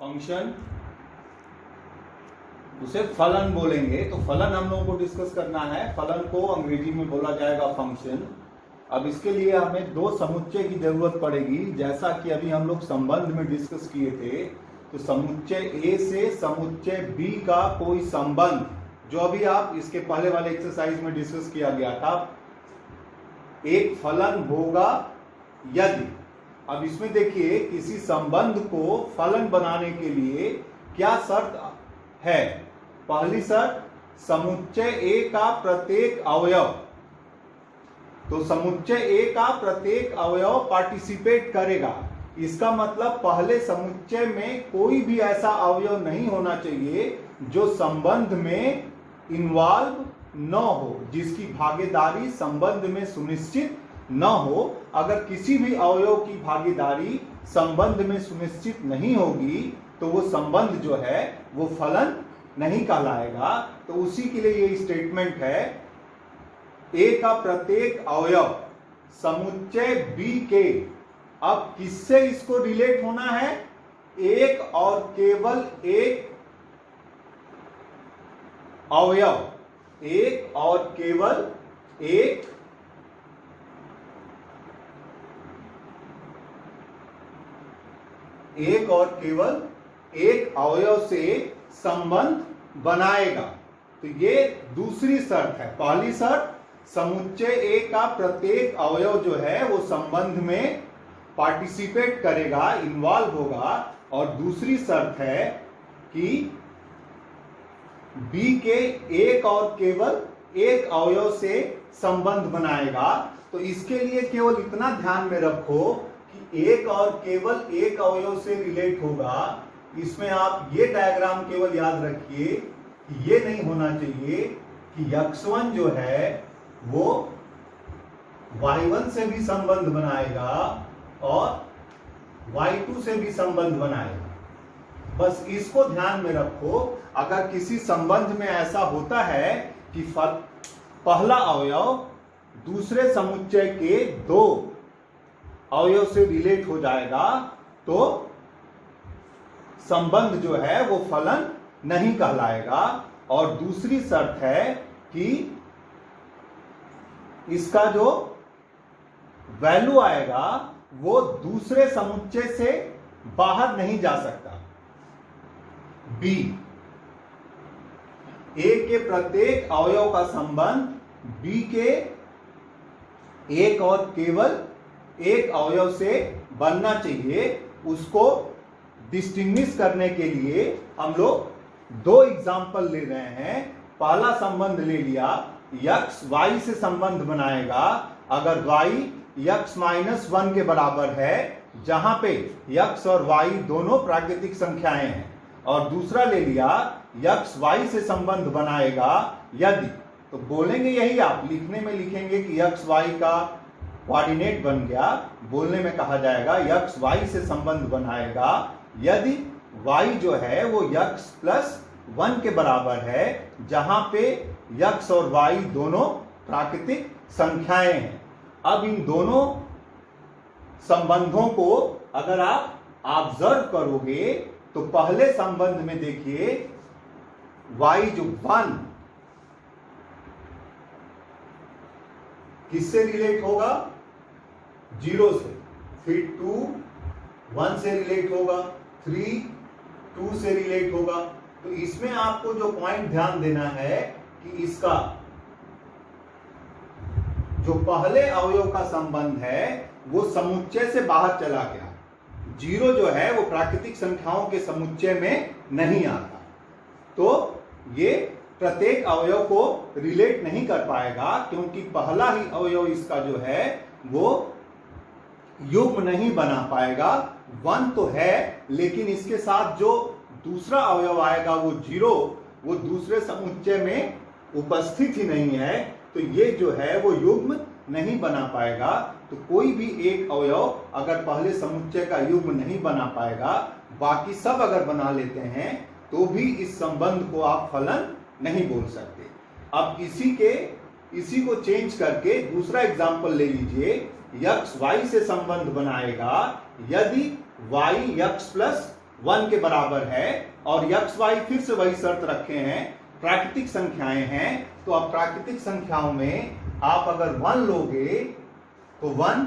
Function, उसे फलन बोलेंगे। तो फलन हम लोगों को डिस्कस करना है। फलन को अंग्रेजी में बोला जाएगा फंक्शन। अब इसके लिए हमें दो समुच्चय की जरूरत पड़ेगी, जैसा कि अभी हम लोग संबंध में डिस्कस किए थे। तो समुच्चय ए से समुच्चय बी का कोई संबंध, जो अभी आप इसके पहले वाले एक्सरसाइज में डिस्कस किया गया था, एक फलन होगा यदि। अब इसमें देखिए, किसी संबंध को फलन बनाने के लिए क्या शर्त है। पहली शर्त, समुच्चय ए का प्रत्येक अवयव। तो समुच्चय ए का प्रत्येक अवयव पार्टिसिपेट करेगा। इसका मतलब पहले समुच्चय में कोई भी ऐसा अवयव नहीं होना चाहिए जो संबंध में इन्वॉल्व न हो, जिसकी भागीदारी संबंध में सुनिश्चित न हो। अगर किसी भी अवयव की भागीदारी संबंध में सुनिश्चित नहीं होगी तो वो संबंध जो है वो फलन नहीं कहलाएगा। तो उसी के लिए ये स्टेटमेंट है, ए का प्रत्येक अवयव समुच्चय बी के। अब किससे इसको रिलेट होना है? एक और केवल एक अवयव, एक और केवल एक और केवल एक अवयव से संबंध बनाएगा। तो ये दूसरी शर्त है। पहली शर्त, समुच्चय ए का प्रत्येक अवयव जो है वो संबंध में पार्टिसिपेट करेगा, इन्वॉल्व होगा। और दूसरी शर्त है कि बी के एक और केवल एक अवयव से संबंध बनाएगा। तो इसके लिए केवल इतना ध्यान में रखो कि एक और केवल एक अवयव से रिलेट होगा। इसमें आप ये डायग्राम केवल याद रखिए कि ये नहीं होना चाहिए कि x1 जो है वो y1 से भी संबंध बनाएगा और y2 से भी संबंध बनाएगा। बस इसको ध्यान में रखो। अगर किसी संबंध में ऐसा होता है कि पहला अवयव दूसरे समुच्चय के दो अवयव से रिलेट हो जाएगा तो संबंध जो है वो फलन नहीं कहलाएगा। और दूसरी शर्त है कि इसका जो वैल्यू आएगा वो दूसरे समुच्चय से बाहर नहीं जा सकता। बी, ए के प्रत्येक अवयव का संबंध बी के एक और केवल एक अवयव से बनना चाहिए। उसको डिस्टिंग्विश करने के लिए हम लोग दो एग्जाम्पल ले रहे हैं। पहला संबंध ले लिया, x y से संबंध बनाएगा अगर y x माइनस 1 के बराबर है, जहां पे x और y दोनों प्राकृतिक संख्याएं हैं। और दूसरा ले लिया, x y से संबंध बनाएगा यदि। तो बोलेंगे यही, आप लिखने में लिखेंगे कि x y का कोऑर्डिनेट बन गया, बोलने में कहा जाएगा x y से संबंध बनाएगा यदि y जो है वो x प्लस 1 के बराबर है, जहां पे x और y दोनों प्राकृतिक संख्याएं हैं। अब इन दोनों संबंधों को अगर आप ऑब्जर्व करोगे तो पहले संबंध में देखिए y जो 1 किससे रिलेट होगा? 0 से। फिर 2 1 से रिलेट होगा, 3 2 से रिलेट होगा। तो इसमें आपको जो पॉइंट ध्यान देना है कि इसका जो पहले अवयव का संबंध है वो समुच्चय से बाहर चला गया। 0 जो है वो प्राकृतिक संख्याओं के समुच्चय में नहीं आता, तो ये प्रत्येक अवयव को रिलेट नहीं कर पाएगा, क्योंकि पहला ही अवयव इसका जो है वो युग्म नहीं बना पाएगा। 1 तो है, लेकिन इसके साथ जो दूसरा अवयव आएगा वो 0, वो दूसरे समुच्चय में उपस्थित ही नहीं है, तो ये जो है वो युग्म नहीं बना पाएगा। तो कोई भी एक अवयव अगर पहले समुच्चय का युग्म नहीं बना पाएगा, बाकी सब अगर बना लेते हैं तो भी इस संबंध को आप फलन नहीं बोल सकते। अब इसी को चेंज करके दूसरा एग्जाम्पल ले लीजिए। x y से संबंध बनाएगा यदि y x प्लस 1 के बराबर है और x y फिर से वही शर्त रखे हैं, प्राकृतिक संख्याएं हैं, तो अब प्राकृतिक संख्याओं में आप अगर 1 लोगे तो 1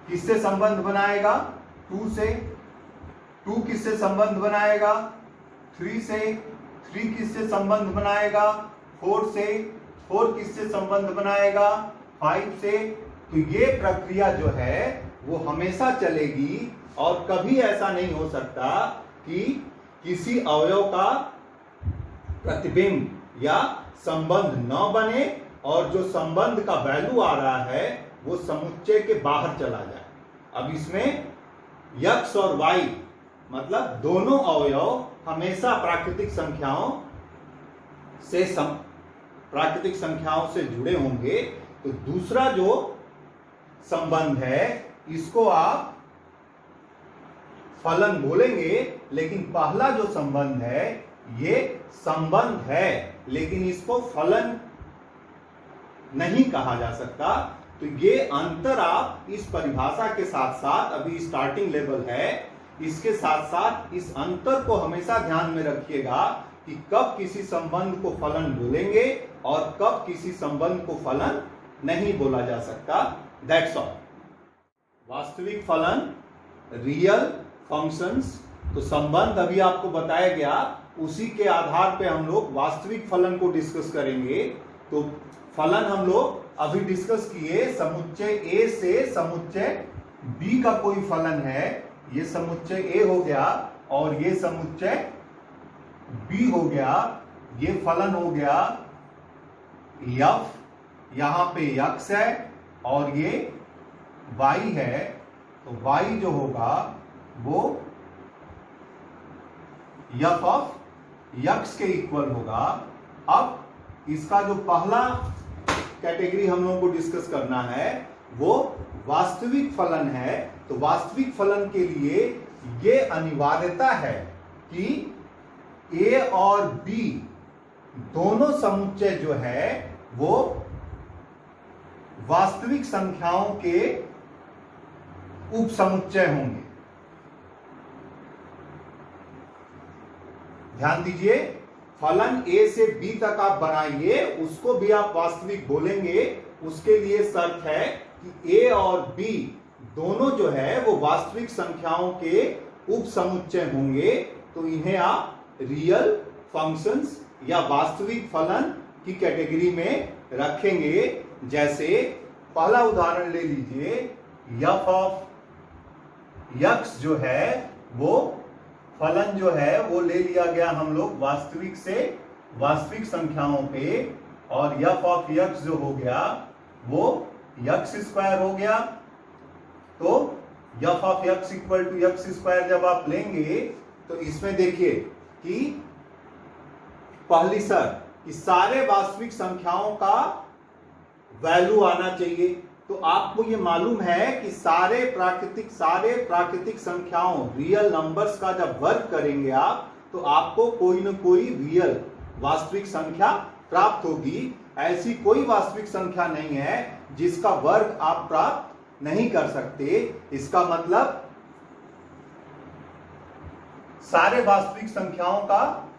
किससे संबंध बनाएगा? 2 से। 2 किससे संबंध बनाएगा? 3 से। 3 किससे संबंध बनाएगा? 4 से। 4 किससे संबंध बनाएगा? 5 से। तो ये प्रक्रिया जो है वो हमेशा चलेगी और कभी ऐसा नहीं हो सकता कि किसी अवयव का प्रतिबिंब या संबंध न बने और जो संबंध का वैल्यू आ रहा है वो समुच्चय के बाहर चला जाए। अब इसमें x और y मतलब दोनों अवयव हमेशा प्राकृतिक संख्याओं से जुड़े होंगे। तो दूसरा जो संबंध है इसको आप फलन बोलेंगे, लेकिन पहला जो संबंध है ये संबंध है, लेकिन इसको फलन नहीं कहा जा सकता। तो ये अंतर आप इस परिभाषा के साथ साथ, अभी स्टार्टिंग लेवल है, इसके साथ साथ इस अंतर को हमेशा ध्यान में रखिएगा कि कब किसी संबंध को फलन बोलेंगे और कब किसी संबंध को फलन नहीं बोला जा सकता। That's all. वास्तविक फलन, रियल फंक्शंस, तो संबंध अभी आपको बताया गया, उसी के आधार पे हम लोग वास्तविक फलन को डिस्कस करेंगे। तो फलन हम लोग अभी डिस्कस किए, समुच्चय A से समुच्चय B का कोई फलन है, ये समुच्चय A हो गया और ये समुच्चय B हो गया, ये फलन हो गया F, यहां पे x है और ये y है, तो y जो होगा वो f ऑफ x के इक्वल होगा। अब इसका जो पहला कैटेगरी हम लोगों को डिस्कस करना है वो वास्तविक फलन है। तो वास्तविक फलन के लिए ये अनिवार्यता है कि A और B दोनों समुच्चय जो है वो वास्तविक संख्याओं के उपसमुच्चय होंगे। ध्यान दीजिए, फलन A से B तक आप बनाइए, उसको भी आप वास्तविक बोलेंगे, उसके लिए शर्त है कि A और B दोनों जो है वो वास्तविक संख्याओं के उपसमुच्चय होंगे। तो इन्हें आप रियल फंक्शंस या वास्तविक फलन की कैटेगरी में रखेंगे। जैसे पहला उदाहरण ले लीजिए, f ऑफ x जो है वो फलन जो है वो ले लिया गया हम लोग वास्तविक से वास्तविक संख्याओं पे, और f ऑफ x जो हो गया वो x स्क्वायर हो गया। तो f of x equal to x square जब आप लेंगे तो इसमें देखिए कि पहली शर्त कि सारे वास्तविक संख्याओं का वैल्यू आना चाहिए। तो आपको ये मालूम है कि सारे प्राकृतिक संख्याओं रियल नंबर्स का जब वर्ग करेंगे आप, तो आपको कोई न कोई रियल वास्तविक संख्या प्राप्त होगी। ऐसी कोई वास्तविक संख्या नहीं है जिसका वर्ग आप प्राप्त नहीं कर सकते। इसका मतलब सारे वास्तविक संख्याओं का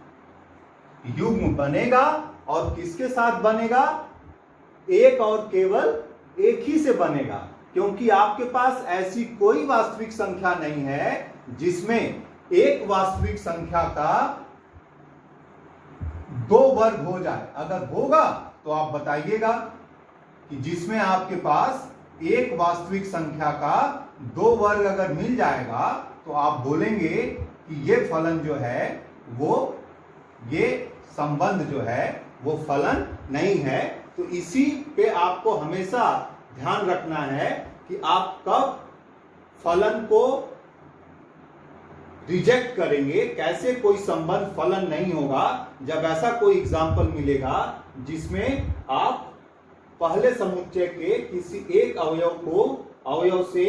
युग्म बनेगा, और किसके साथ बनेगा? एक और केवल एक ही से बनेगा, क्योंकि आपके पास ऐसी कोई वास्तविक संख्या नहीं है जिसमें एक वास्तविक संख्या का दो वर्ग हो जाए। अगर होगा तो आप बताइएगा कि जिसमें आपके पास एक वास्तविक संख्या का दो वर्ग अगर मिल जाएगा तो आप बोलेंगे कि ये फलन जो है वो, ये संबंध जो है वो फलन नहीं है। तो इसी पे आपको हमेशा ध्यान रखना है कि आप कब फलन को रिजेक्ट करेंगे, कैसे कोई संबंध फलन नहीं होगा। जब ऐसा कोई एग्जाम्पल मिलेगा जिसमें आप पहले समुच्चय के किसी एक अवयव से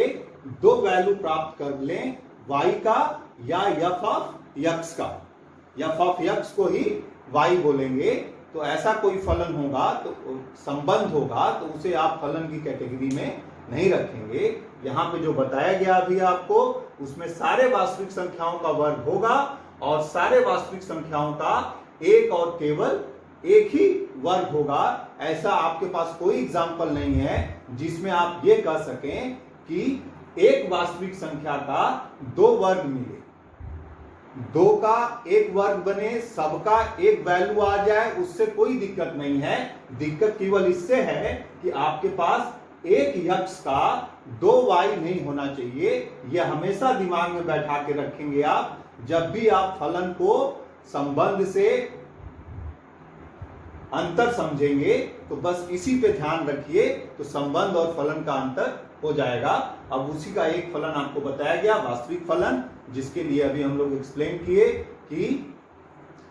दो वैल्यू प्राप्त कर लें, y का या f ऑफ x का, f ऑफ x को ही y बोलेंगे, तो ऐसा कोई फलन होगा, तो संबंध होगा, तो उसे आप फलन की कैटेगरी में नहीं रखेंगे। यहाँ पे जो बताया गया अभी आपको, उसमें सारे वास्तविक संख्याओं का वर्ग होगा और सारे वास्तविक संख्याओं का एक और केवल एक ही वर्ग होगा। ऐसा आपके पास कोई एग्जाम्पल नहीं है जिसमें आप ये कह सकें कि एक वास्तविक संख्या का दो वर्ग मिले, दो का एक वर्ग बने, सबका एक वैल्यू आ जाए, उससे कोई दिक्कत नहीं है। दिक्कत केवल इससे है कि आपके पास एक यक्ष का दो वाई नहीं होना चाहिए। यह हमेशा दिमाग में बैठा के रखेंगे आप, जब भी आप फलन को संबंध से अंतर समझेंगे तो बस इसी पे ध्यान रखिए, तो संबंध और फलन का अंतर हो जाएगा। अब उसी का एक फलन आपको बताया गया, वास्तविक फलन, जिसके लिए अभी हम लोग एक्सप्लेन किए कि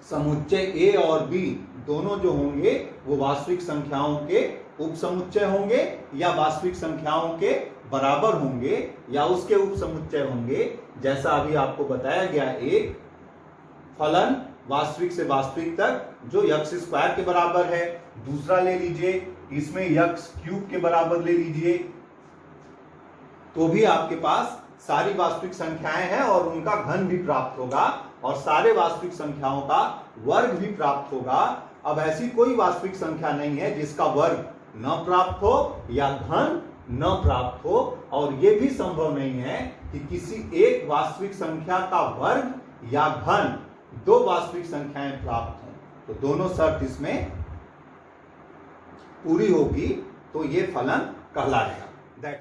समुच्चय ए और बी दोनों जो होंगे वो वास्तविक संख्याओं के उपसमुच्चय होंगे या वास्तविक संख्याओं के बराबर होंगे या उसके उपसमुच्चय होंगे। जैसा अभी आपको बताया गया, एक फलन वास्तविक से वास्तविक तक जो यक्स स्क्वायर के बराबर है, दूसरा ले लीजिए इसमें यक्स क्यूब के बराबर ले लीजिए, तो भी आपके पास सारी वास्तविक संख्याएं हैं और उनका घन भी प्राप्त होगा और सारे वास्तविक संख्याओं का वर्ग भी प्राप्त होगा। अब ऐसी कोई वास्तविक संख्या नहीं है जिसका वर्ग न प्राप्त हो या घन न प्राप्त हो, और यह भी संभव नहीं है कि किसी एक वास्तविक संख्या का वर्ग या घन दो वास्तविक संख्याएं प्राप्त हों। तो दोनों शर्त इसमें पूरी होगी तो ये फलन कहलाएगा।